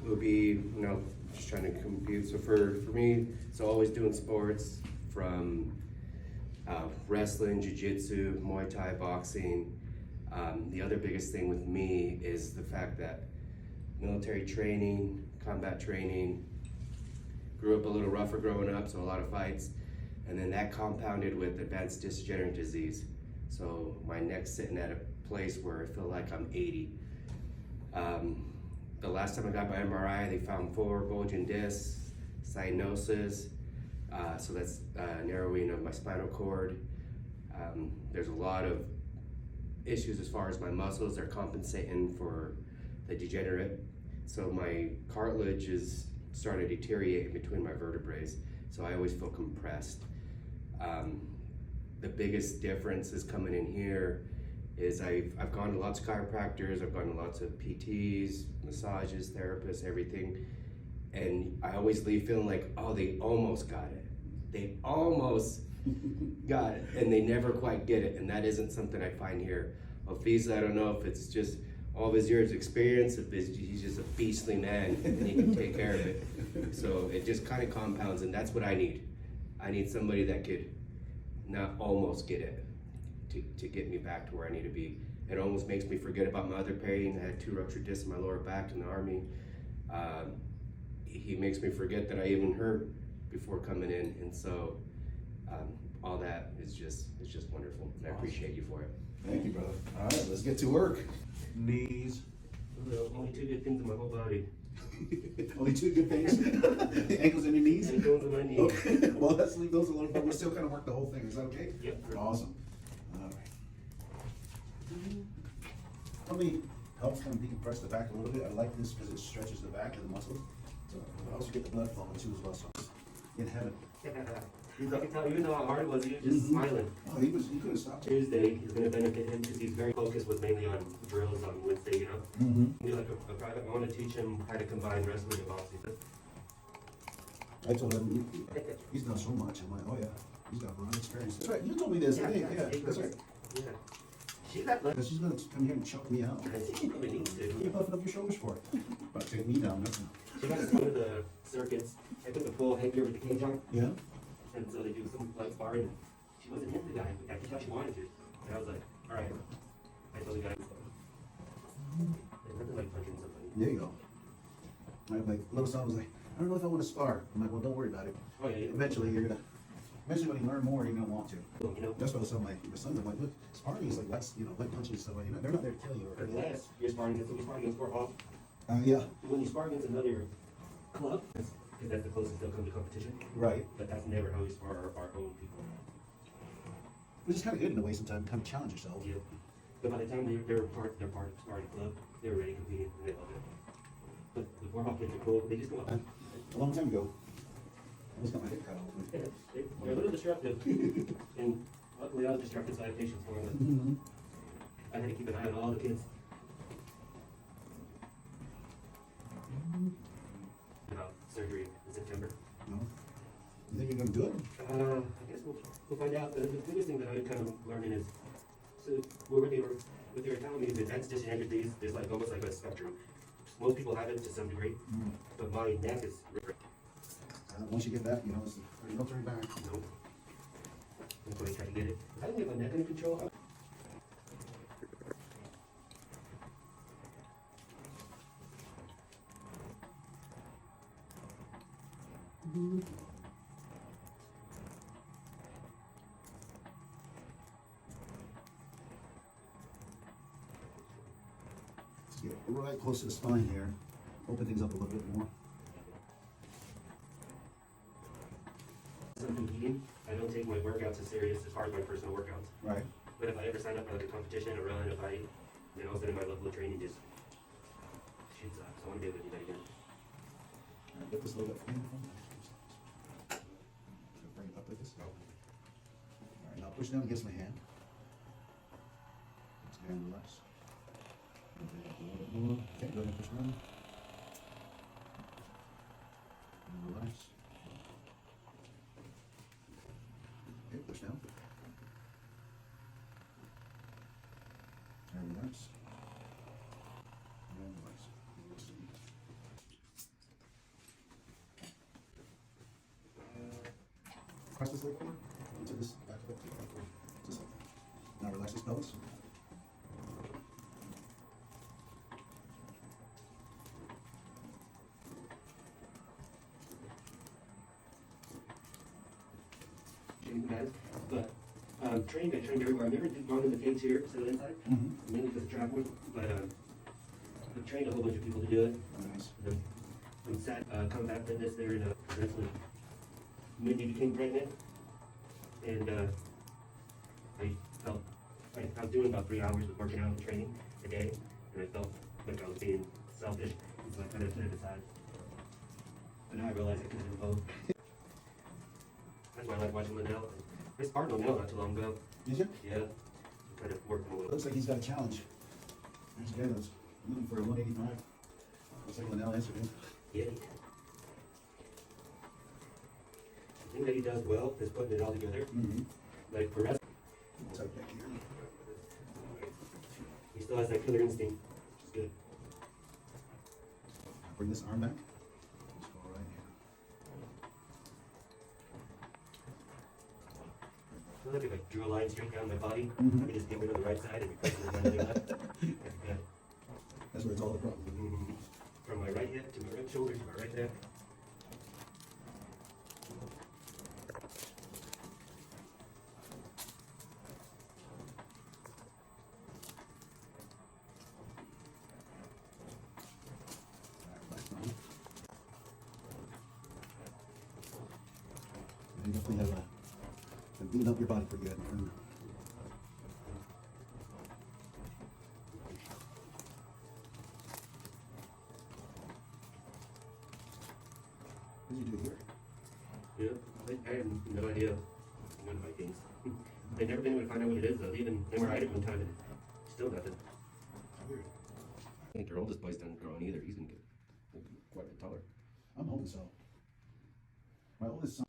would be, just trying to compute. So for me, it's always doing sports from wrestling, jiu-jitsu, Muay Thai, boxing. The other biggest thing with me is the fact that military training, combat training, grew up a little rougher growing up, so a lot of fights, and then that compounded with advanced degenerative disease. So my neck's sitting at a place where I feel like I'm 80. The last time I got my MRI, they found 4 bulging discs, cyanosis, so that's narrowing of my spinal cord. There's a lot of issues as far as my muscles. They're compensating for the degenerate. So my cartilage is starting to deteriorate between my vertebrae, so I always feel compressed. The biggest difference is coming in here is I've gone to lots of chiropractors, I've gone to lots of PTs, massages, therapists, everything, and I always leave feeling like, oh, they almost got it. They almost got it, and they never quite get it, and that isn't something I find here. Alfiza, I don't know if it's just all of his years of experience, if he's just a beastly man and he can take care of it. So it just kind of compounds, and that's what I need. I need somebody that could not almost get it, to get me back to where I need to be. It almost makes me forget about my other pain. I had 2 ruptured discs in my lower back in the Army. He makes me forget that I even hurt before coming in, and so all that is just wonderful, and I appreciate you for it. Thank you, brother. All right, let's get to work. Knees. Only 2 good things in my whole body. Only 2 good things. The ankles and your knees. Ankles and my knees. Okay. Well, let's leave those alone, but we're still kind of work the whole thing. Is that okay? Yep. Awesome. All right. Let me help kind of decompress the back a little bit. I like this because it stretches the back of the muscle. So I also get the blood flowing too as well. So in heaven. I can tell, even though how hard it was, he was just smiling. Oh, he couldn't stop. Tuesday is going to benefit him because he's very focused with mainly on drills on Wednesday, Be like a private. I want to teach him how to combine wrestling and boxing. I told him, he's done so much. I'm like, oh yeah, he's got a lot of experience. That's right, you told me this, I think, yeah, that's right. Yeah. She's got blood. She's gonna come here and choke me out. She probably needs to. What are you puffing up your shoulders for? About to take me down, nothing. She got to go to the circuits. I put the full headgear with the cage on. Yeah? And so they do some like sparring. She wasn't hitting the guy, but I could tell she wanted to. And I was like, all right. I told the guy, there's nothing like punching somebody. There you go. I'm like, little son was like, I don't know if I want to spar. I'm like, well, don't worry about it. Oh, yeah. Eventually, when you learn more, you're gonna want to. Well, That's what some my sons are like, look, sparring is like less, like punching stuff. Like, they're not there to kill you. Or unless you're sparring against sport off. Yeah. When you spar against another club, because that's the closest they'll come to competition. Right. But that's never how we spar our own people. Which is kind of good in a way sometimes, kind of challenge yourself. Yeah. But by the time they're part of sparring club, they're already competing and they love it. But the warm-up kids are cool. They just go up. A long time ago, I almost got my head cut off. Yeah, they're a little disruptive. And luckily I was disrupted, so I have patience for them. I had to keep an eye on all the kids. About surgery in September. No. You think you're gonna do it? I guess we'll find out. The biggest thing that I'm kind of learning is, so what they were telling me is advanced degenerative disease is like almost like a spectrum. Most people have it to some degree, but my neck is Once you get that, there's no turning back. nope. That's why I try to get it. If I can get my neck under control, Let's get right close to the spine here. Open things up a little bit more. as I'm competing, I don't take my workouts as serious as far as my personal workouts. Right. But if I ever sign up for like a competition, a run, a fight, then all of a sudden my level of training just shoots up. So I want to be able to do that again. All right, get this a little bit from you. Bring it up like this. All right, now push down against my hand. And relax. A little bit more. Okay, go ahead and push down. And relax. Okay, push down. And relax. And relax. Press this leg forward. Into this back foot. Take that forward. Just like that. Now relax this pelvis. Guys, but trained, I trained everywhere. I've never gone in the cage here, sit inside, mainly because of traveling, but I've trained a whole bunch of people to do it. Nice. I'm sat combat fitness there in that's when Mindy became pregnant, and I was doing about 3 hours of working out and training a day, and I felt like I was being selfish, so I kind of put it aside. But now I realize I could do both. That's why I like watching Liddell. I sparred Liddell not too long ago. Did you? Yeah, I'm kind of working a little. Looks like he's got a challenge. There's a guy that's looking for a 185. Looks like Liddell answered him. Yeah. The thing that he does well is putting it all together. Like for wrestling, Tuck back here. he still has that killer instinct, which is good. Bring this arm back. Just go right here. I feel like if I drew a line straight down my body, I could just get rid of the right side and replace it with my other left. Yeah. That's where it's all the problem. From my right hip to my right shoulder to my right neck. You definitely have beaten up your body pretty good. What did you do here? Yeah, I have no idea none of my things. They've never been able to find out what it is though. Even MRI'd it one time and still nothing. Weird. I think their oldest boy's done growing either. He's gonna get quite a bit taller. I'm hoping so. My oldest son.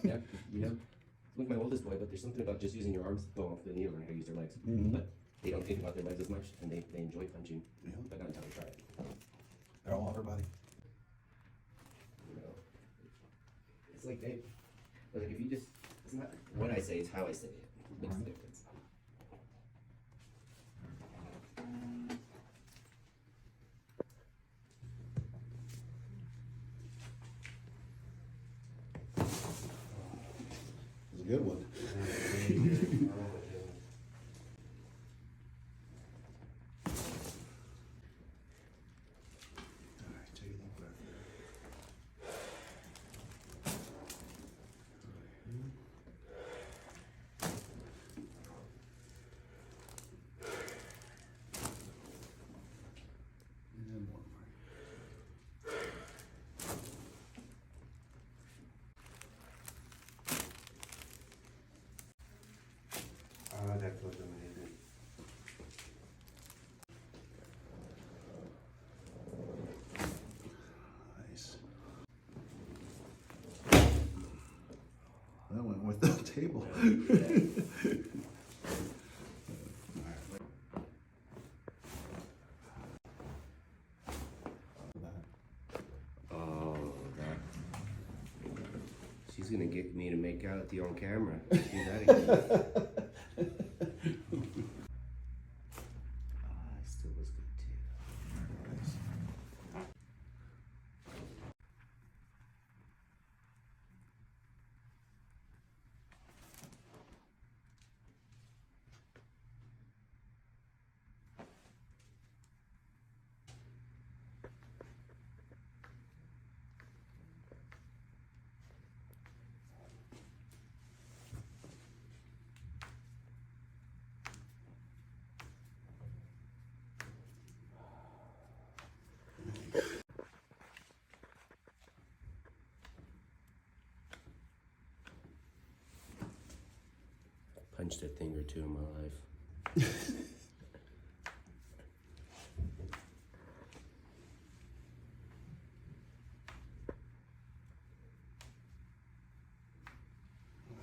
Yeah, Look, my oldest boy, but there's something about just using your arms. Well, they need to learn how to use their legs, but they don't think about their legs as much, and they enjoy punching. Yeah. But not until they try it. They're all upper body. You know, it's like if you just, it's not what I say, it's how I say it. It makes the difference. It was a good one. Alright, take a deep breath. And one more. That feels amazing. Nice. That went with the table. Oh, that. She's gonna get me to make out with you on camera. Do that again. Still was good too. Punched a thing or two in my life.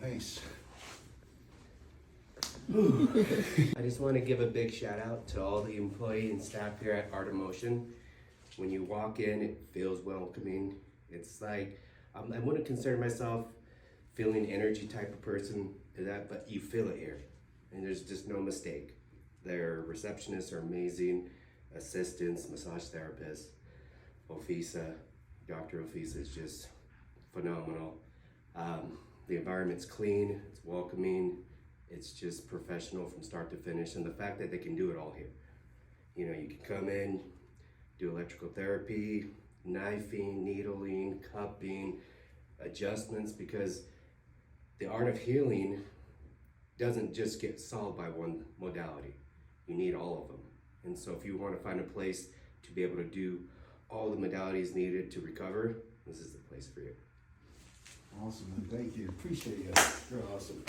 Nice. I just want to give a big shout out to all the employee and staff here at Art of Motion. When you walk in, it feels welcoming. It's like, I wouldn't consider myself feeling energy type of person, but you feel it here, and there's just no mistake. Their receptionists are amazing, assistants, massage therapists. Ofisa, Dr. Ofisa is just phenomenal. The environment's clean, it's welcoming, it's just professional from start to finish, and the fact that they can do it all here. You know, you can come in, do electrical therapy, knifing, needling, cupping, adjustments, because the art of healing doesn't just get solved by one modality. You need all of them. And so if you want to find a place to be able to do all the modalities needed to recover, this is the place for you. Awesome, man. Thank you. Appreciate you. You're awesome.